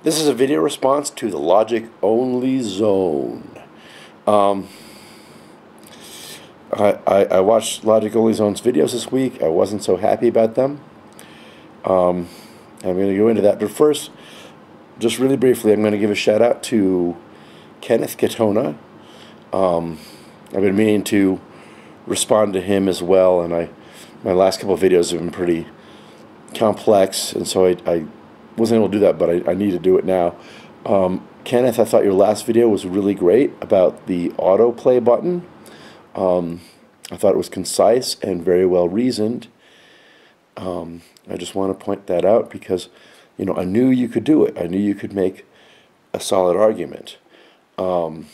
This is a video response to the logic only zone. Um, I watched Logic Only Zone's videos this week. I wasn't so happy about them. I'm going to go into that. But first, just really briefly, I'm going to give a shout out to Kenneth. I've been meaning to respond to him as well, and my last couple of videos have been pretty complex, and so I wasn't able to do that, but I need to do it now. Kenneth, I thought your last video was really great about the autoplay button. I thought it was concise and very well reasoned. I just want to point that out because, you know, I knew you could do it. I knew you could make a solid argument. Now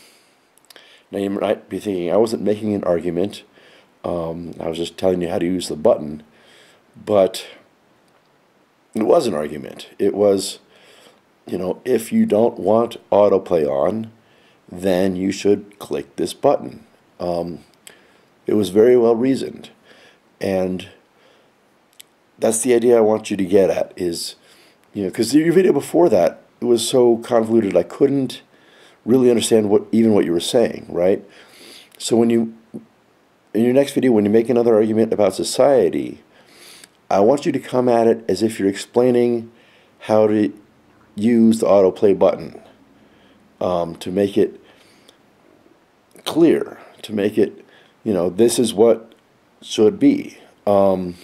you might be thinking I wasn't making an argument. I was just telling you how to use the button. But it was an argument. It was, you know, if you don't want autoplay on, then you should click this button. It was very well reasoned. And that's the idea I want you to get at is, you know, because your video before that, it was so convoluted I couldn't really understand what you were saying, right? So when you, in your next video, when you make another argument about society, I want you to come at it as if you're explaining how to use the autoplay button, to make it clear, to make it, you know, this is what should be. So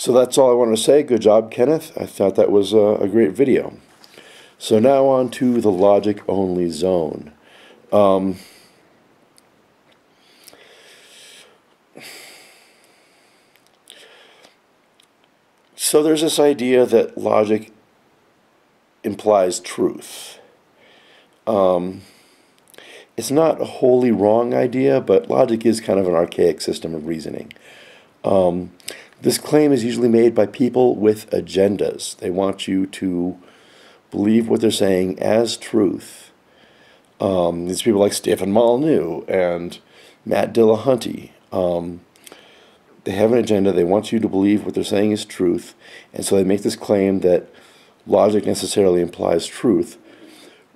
that's all I wanted to say. Good job, Kenneth. I thought that was a great video. So now on to the logic only zone. So there's this idea that logic implies truth. It's not a wholly wrong idea, but logic is kind of an archaic system of reasoning. This claim is usually made by people with agendas. They want you to believe what they're saying as truth. These people like Stephen Molyneux and Matt Dillahunty. They have an agenda. They want you to believe what they're saying is truth, and so they make this claim that logic necessarily implies truth,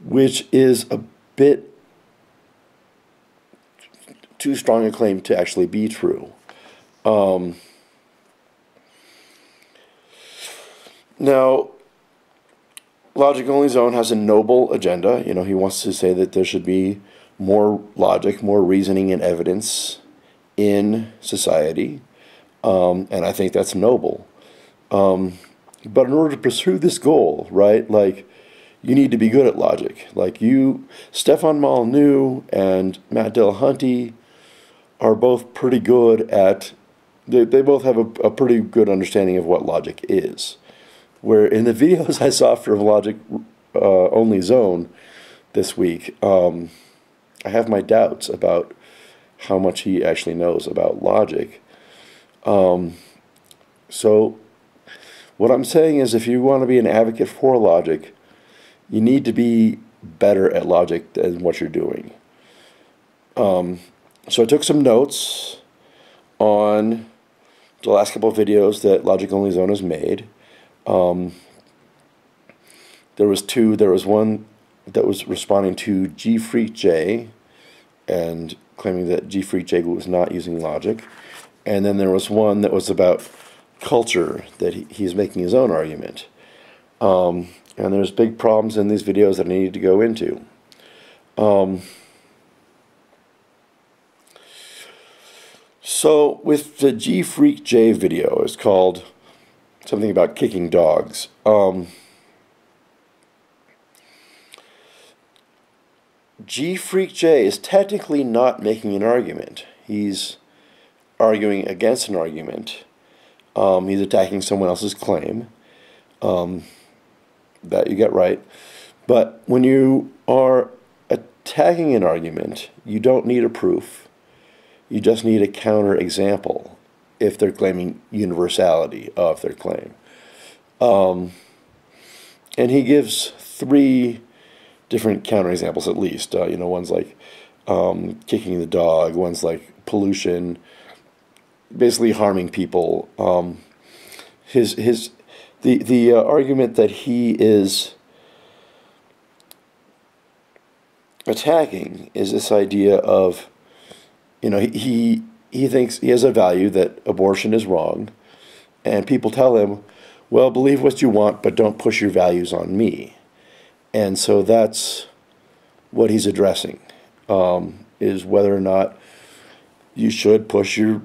which is a bit too strong a claim to actually be true. Now, Logic Only Zone has a noble agenda. You know, he wants to say that there should be more logic, more reasoning and evidence in society, and I think that's noble. But in order to pursue this goal, right, like, you need to be good at logic. Like Stefan Molyneux and Matt Dillahunty are both pretty good at, they both have a pretty good understanding of what logic is. Where in the videos I saw from Logic Only Zone this week, I have my doubts about how much he actually knows about logic. So what I'm saying is, if you want to be an advocate for logic, you need to be better at logic than what you're doing. So I took some notes on the last couple of videos that Logic Only Zone has made. There was two. There was one that was responding to GFreakJ and claiming that GFreakJ was not using logic. And then there was one that was about culture, that he's making his own argument. And there's big problems in these videos that I need to go into. So with the GFreakJ video, it's called something about kicking dogs. GFreakJ is technically not making an argument. He's arguing against an argument. He's attacking someone else's claim. That you get right. But when you are attacking an argument, you don't need a proof. You just need a counter example if they're claiming universality of their claim. And he gives three different counterexamples at least. You know, one's like kicking the dog, one's like pollution, basically harming people. This The argument that he is attacking is this idea of, he thinks he has a value that abortion is wrong, and people tell him, well, believe what you want, but don't push your values on me. And so that's what he's addressing, is whether or not you should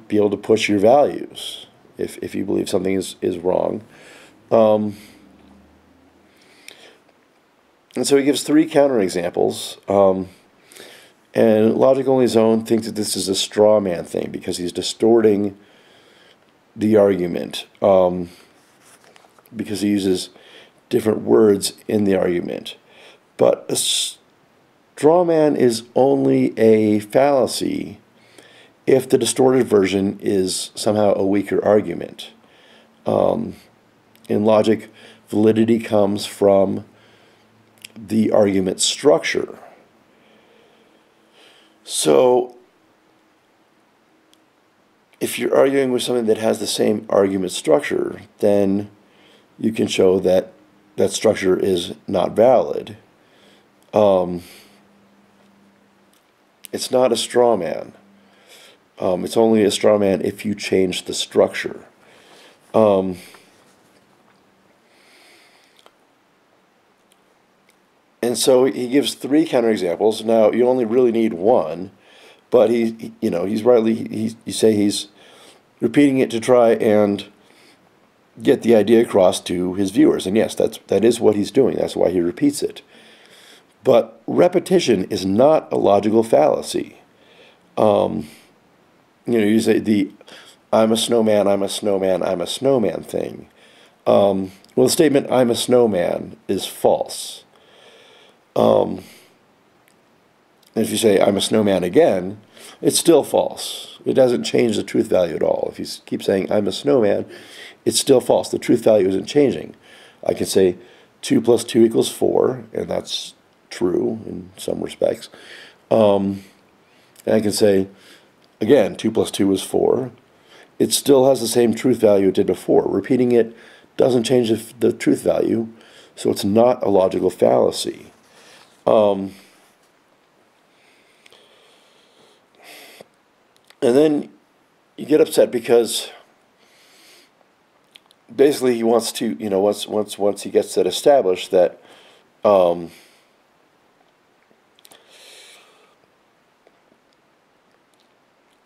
be able to push your values if you believe something is wrong. And so he gives 3 counterexamples, and Logic Only Zone thinks that this is a straw man thing because he's distorting the argument, because he uses different words in the argument. But a straw man is only a fallacy if the distorted version is somehow a weaker argument. In logic, validity comes from the argument structure. So if you're arguing with something that has the same argument structure, then you can show that that structure is not valid. It's not a straw man. It's only a straw man if you change the structure. And so he gives 3 counterexamples. Now you only really need one, but he's rightly, you say he's repeating it to try and get the idea across to his viewers. And yes, that is what he's doing. That's why he repeats it. But repetition is not a logical fallacy. You say I'm a snowman, I'm a snowman, I'm a snowman thing. Well, the statement I'm a snowman is false. If you say I'm a snowman again, it's still false. It doesn't change the truth value at all. If you keep saying I'm a snowman, it's still false. The truth value isn't changing. I can say 2 plus 2 equals 4, and that's true in some respects. And I can say, again, 2 plus 2 is 4. It still has the same truth value it did before. Repeating it doesn't change the truth value, so it's not a logical fallacy. And then you get upset because basically he wants to, once he gets that established, that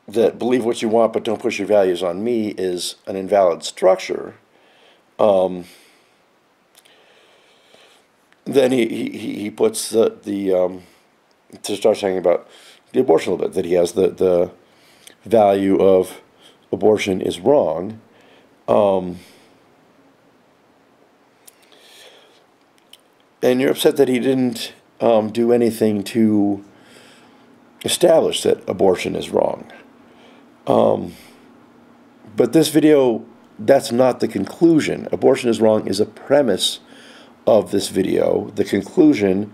that believe what you want but don't push your values on me is an invalid structure. Then he puts to start talking about the abortion a little bit, that he has the value of abortion is wrong. And you're upset that he didn't do anything to establish that abortion is wrong. But this video, that's not the conclusion. Abortion is wrong is a premise of this video. The conclusion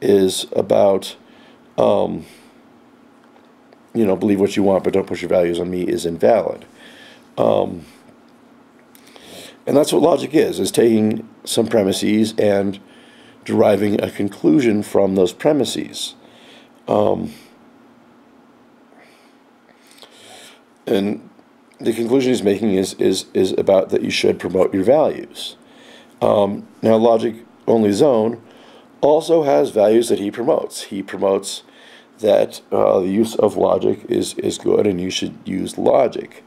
is about, believe what you want but don't push your values on me is invalid. And that's what logic is taking some premises and deriving a conclusion from those premises. And the conclusion he's making is about that you should promote your values. Now, Logic Only Zone also has values that he promotes. He promotes that the use of logic is good and you should use logic.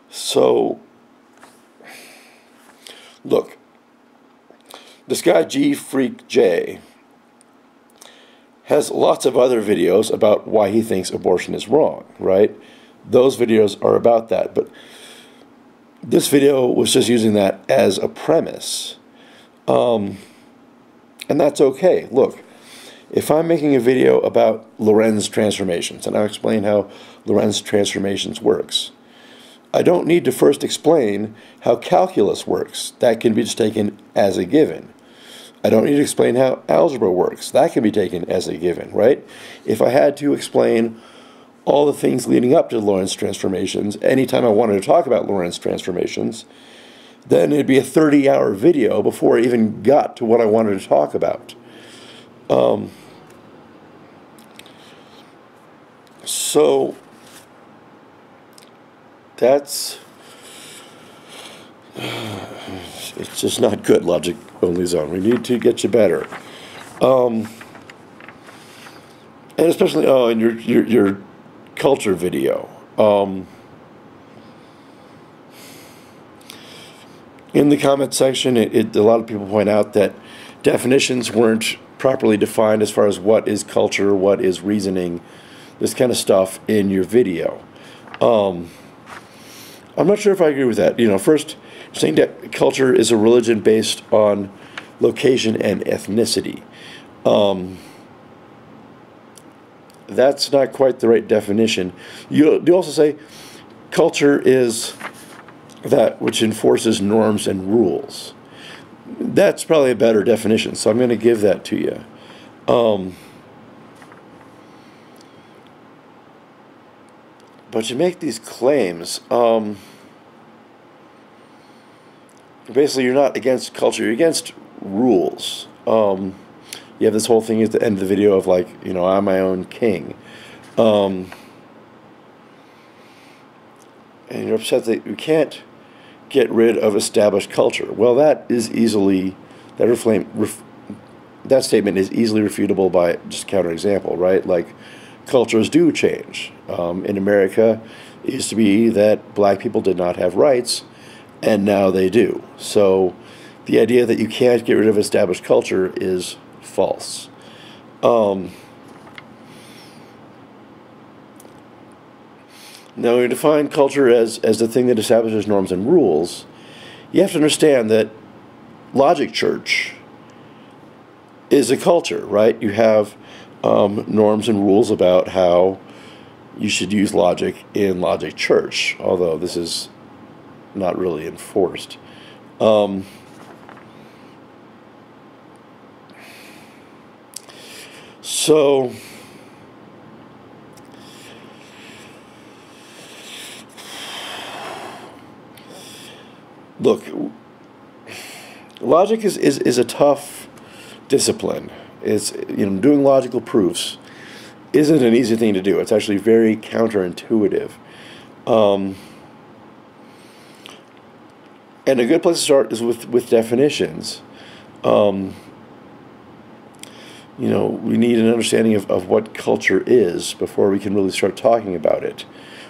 So, look, this guy G Freak J has lots of other videos about why he thinks abortion is wrong, right? Those videos are about that, but this video was just using that as a premise. And that's okay. Look, if I'm making a video about Lorentz transformations, and I'll explain how Lorentz transformations works, I don't need to first explain how calculus works. That can be just taken as a given. I don't need to explain how algebra works. That can be taken as a given, right? If I had to explain all the things leading up to Lorentz transformations, anytime I wanted to talk about Lorentz transformations, then it'd be a 30-hour video before I even got to what I wanted to talk about. So that's, it's just not good, logic only zone. We need to get you better. And especially, in your culture video. In the comment section, a lot of people point out that definitions weren't properly defined as far as what is culture, what is reasoning, this kind of stuff in your video. I'm not sure if I agree with that. First, saying that culture is a religion based on location and ethnicity. That's not quite the right definition. You also say culture is that which enforces norms and rules. That's probably a better definition, so I'm going to give that to you. But you make these claims. Basically, you're not against culture, you're against rules. You have this whole thing at the end of the video of like, I'm my own king. And you're upset that you can't get rid of established culture. Well, that statement is easily refutable by just counterexample, right? Like, cultures do change. In America, it used to be that black people did not have rights, and now they do. So the idea that you can't get rid of established culture is false. Now, when you define culture as the thing that establishes norms and rules, you have to understand that Logic Church is a culture, right? You have norms and rules about how you should use logic in Logic Church, although this is not really enforced. So look, logic is a tough discipline. It's, doing logical proofs isn't an easy thing to do. It's actually very counterintuitive. And a good place to start is with definitions. We need an understanding of what culture is before we can really start talking about it.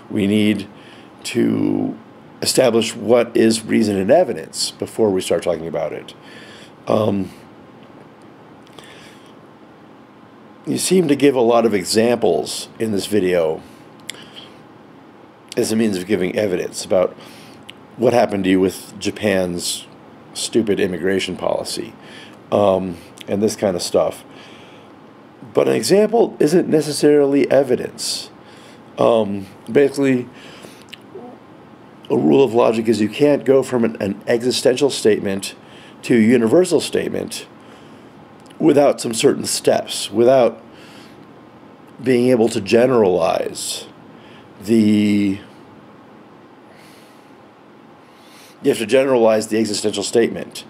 We need to establish what is reason and evidence before we start talking about it. You seem to give a lot of examples in this video as a means of giving evidence about what happened to you with Japan's stupid immigration policy, and this kind of stuff. But an example isn't necessarily evidence. Basically, a rule of logic is you can't go from an existential statement to a universal statement without some certain steps, without being able to generalize you have to generalize the existential statement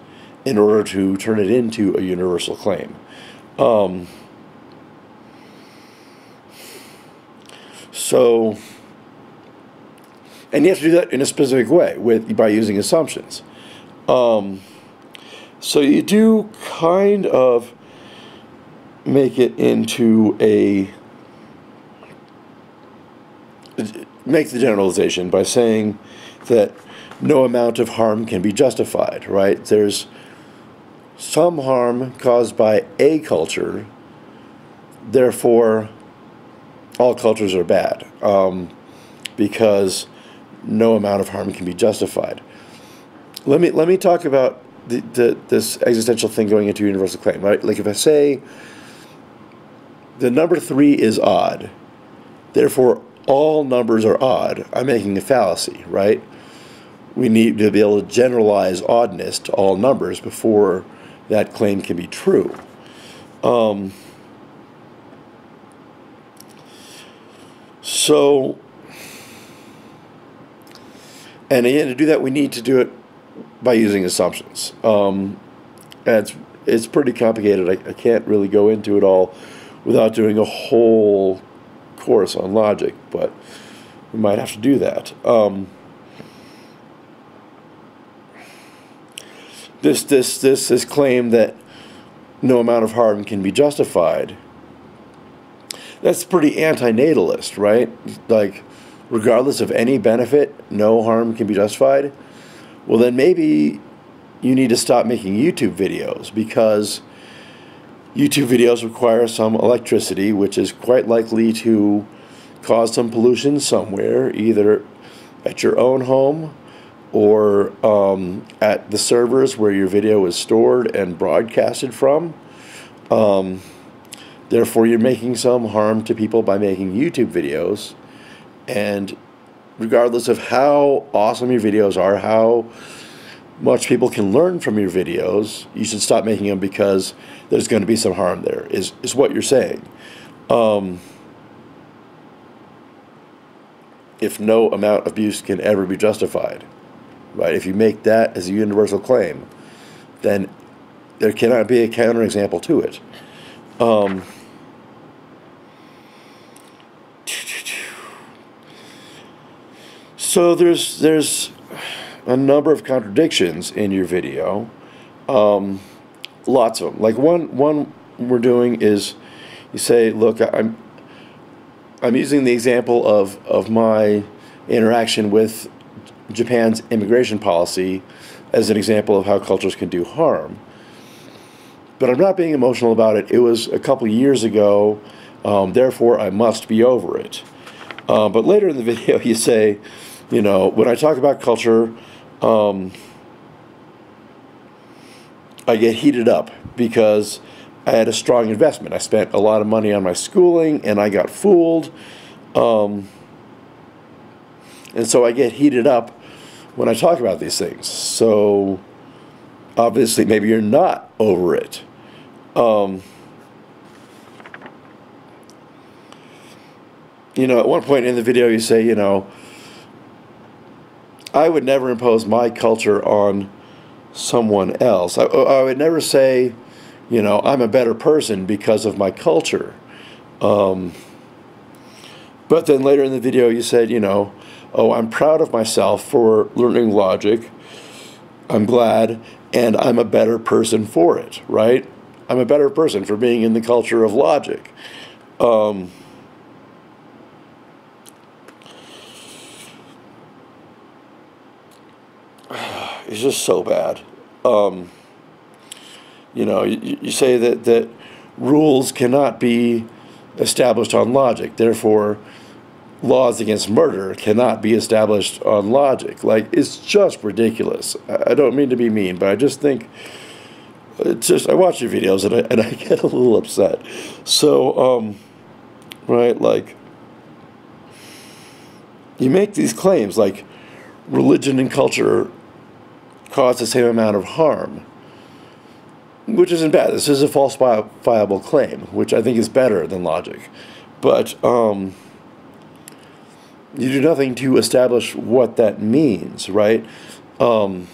in order to turn it into a universal claim. And you have to do that in a specific way by using assumptions. So you do kind of make it into make the generalization by saying that no amount of harm can be justified, right? There's some harm caused by a culture, therefore all cultures are bad, because no amount of harm can be justified. Let me talk about this existential thing going into universal claim, right? Like if I say the number 3 is odd, therefore all numbers are odd, I'm making a fallacy, right? We need to be able to generalize oddness to all numbers before that claim can be true. So, and again, to do that, we need to do it by using assumptions. And it's pretty complicated. I can't really go into it all without doing a whole course on logic, but we might have to do that. This claim that no amount of harm can be justified, that's pretty antinatalist, right? Like, regardless of any benefit, no harm can be justified. Well, then maybe you need to stop making YouTube videos, because YouTube videos require some electricity, which is quite likely to cause some pollution somewhere, either at your own home or at the servers where your video is stored and broadcasted from. Therefore, you're making some harm to people by making YouTube videos. And regardless of how awesome your videos are, how much people can learn from your videos, you should stop making them, because there's going to be some harm there, is what you're saying. If no amount of abuse can ever be justified, right? If you make that as a universal claim, then there cannot be a counterexample to it. So there's a number of contradictions in your video, lots of them. Like one we're doing is, you say, look, I'm using the example of my interaction with Japan's immigration policy as an example of how cultures can do harm. But I'm not being emotional about it. It was a couple years ago, therefore I must be over it. But later in the video you say, you know, when I talk about culture, I get heated up because I had a strong investment. I spent a lot of money on my schooling and I got fooled. And so I get heated up when I talk about these things. So obviously maybe you're not over it. You know, at one point in the video you say, you know, I would never impose my culture on someone else. I would never say, you know, I'm a better person because of my culture. But then later in the video you said, you know, oh, I'm proud of myself for learning logic. I'm glad, and I'm a better person for it, right? I'm a better person for being in the culture of logic. It's just so bad. You know, you say that rules cannot be established on logic. Therefore, laws against murder cannot be established on logic. Like, it's just ridiculous. I don't mean to be mean, but I just think, it's just, I watch your videos and I get a little upset. So, right, like, you make these claims like religion and culture cause the same amount of harm, which isn't bad. This is a falsifiable claim, which I think is better than logic. But you do nothing to establish what that means, right? And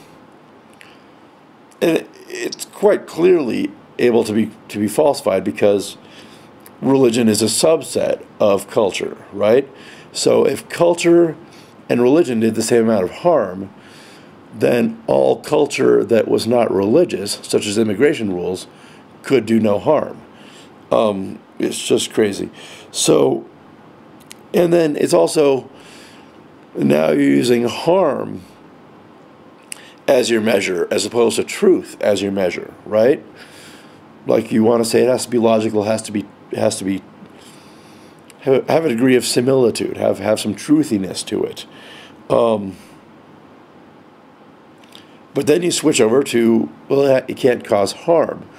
it's quite clearly able to be falsified, because religion is a subset of culture, right? So if culture and religion did the same amount of harm, then all culture that was not religious, such as immigration rules, could do no harm. It's just crazy. So, and then it's also, now you're using harm as your measure, as opposed to truth as your measure, right? Like, you want to say it has to be logical, have a degree of similitude, have some truthiness to it. But then you switch over to, well, it can't cause harm.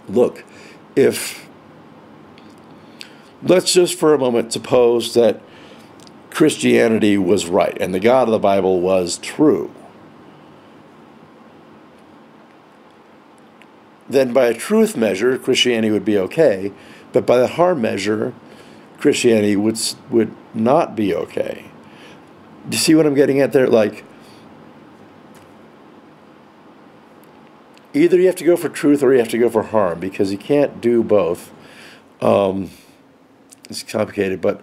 Look, let's just for a moment suppose that Christianity was right and the God of the Bible was true. Then by a truth measure, Christianity would be okay, but by the harm measure, Christianity would not be okay. Do you see what I'm getting at there? Like, either you have to go for truth or you have to go for harm, because you can't do both. It's complicated, but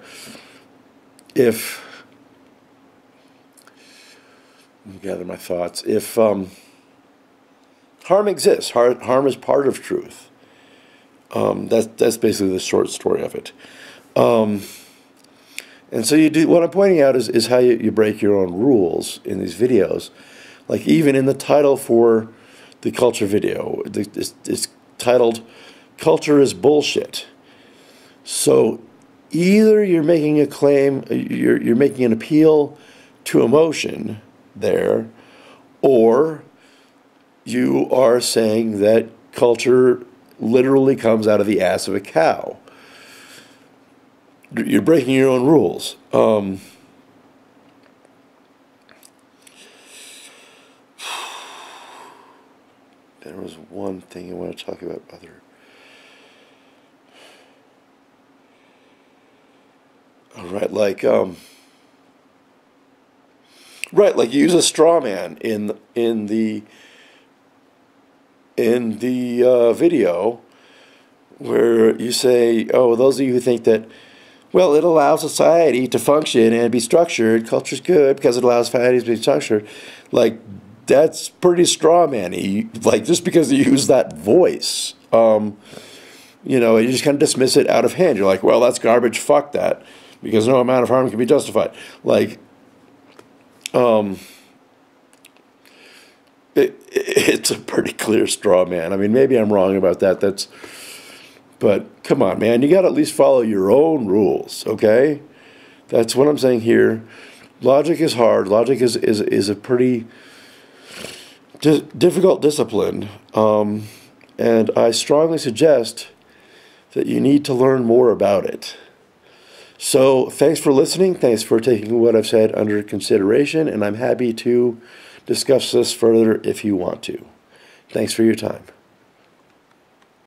if, let me gather my thoughts, if harm exists, harm is part of truth. That's basically the short story of it. And so you do, what I'm pointing out is how you break your own rules in these videos. Like, even in the title for the culture video, it's titled "Culture is Bullshit." So either you're making a claim, you're making an appeal to emotion there, or you are saying that culture literally comes out of the ass of a cow. You're breaking your own rules. There was one thing I want to talk about. Right, like you use a straw man in the video, where you say, oh, those of you who think that, well, it allows society to function and be structured, culture's good because it allows society to be structured, like, that's pretty straw man-y. Like, just because you use that voice, you know, you just kind of dismiss it out of hand. You're like, well, that's garbage, fuck that, because no amount of harm can be justified. Like, it's a pretty clear straw man. I mean, maybe I'm wrong about that. But come on, man, you got to at least follow your own rules, okay? That's what I'm saying here. Logic is hard. Logic is a pretty difficult discipline, and I strongly suggest that you need to learn more about it. So thanks for listening. Thanks for taking what I've said under consideration, and I'm happy to discuss this further if you want to. Thanks for your time.